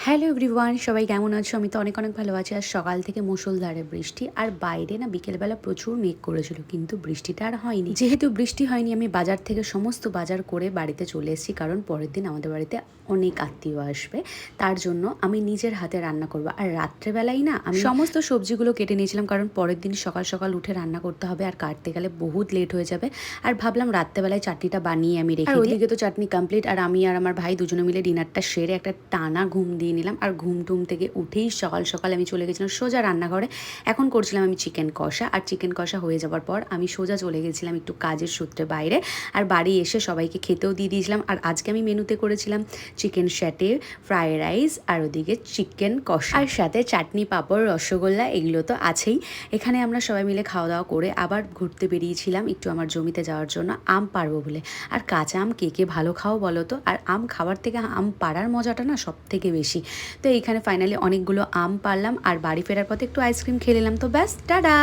Hello everyone, সবাই কেমন আছো? আমি তো অনেক অনেক ভালো আছি। আর সকাল থেকে মুষলধারে বৃষ্টি, আর বাইরে না বিকেলবেলা প্রচুর মেঘ করেছিল, কিন্তু বৃষ্টিটা আর হয়নি। যেহেতু বৃষ্টি হয়নি, আমি বাজার থেকে সমস্ত বাজার করে বাড়িতে চলে এসেছি, কারণ পরের দিন আমাদের বাড়িতে অনেক আত্মীয় আসবে। তার জন্য আমি নিজের হাতে রান্না করবো। আর রাত্রেবেলাই না আমি সমস্ত সবজিগুলো কেটে নিয়েছিলাম, কারণ পরের দিন সকাল সকাল উঠে রান্না করতে হবে, আর কাটতে গেলে বহুত লেট হয়ে যাবে। আর ভাবলাম রাত্রেবেলায় চাটনিটা বানিয়ে আমি রেখে দিই। ওইদিকে তো চাটনি কমপ্লিট, আর আমি আর আমার ভাই দুজনে মিলে ডিনারটা সেরে একটা টানা ঘুম দিয়ে নিলাম। আর ঘুম টুম থেকে উঠেই সকাল সকাল আমি চলে গেছিলাম সোজা রান্নাঘরে। এখন করছিলাম আমি চিকেন কষা, আর চিকেন কষা হয়ে যাওয়ার পর আমি সোজা চলে গেছিলাম একটু কাজের সূত্রে বাইরে। আর বাড়ি এসে সবাইকে খেতেও দিয়ে দিয়েছিলাম। আর আজকে আমি মেনুতে করেছিলাম চিকেন শ্যাটে, ফ্রাইড রাইস, আর ওদিকে চিকেন কষা, আর সাথে চাটনি, পাঁপড়, রসগোল্লা, এগুলো তো আছেই। এখানে আমরা সবাই মিলে খাওয়া দাওয়া করে আবার ঘুরতে বেরিয়েছিলাম একটু আমার জমিতে যাওয়ার জন্য আম পাড়বো বলে। আর কাঁচা আম কে কে ভালো খাও বলো তো? আর আম খাওয়ার থেকে আম পাড়ার মজাটা না সব থেকে বেশি। তো এইখানে ফাইনালি অনেকগুলো আম পারলাম, আর বাড়ি ফেরার পথে একটু আইসক্রিম খেয়ে নিলাম। তো ব্যাস, টাটা।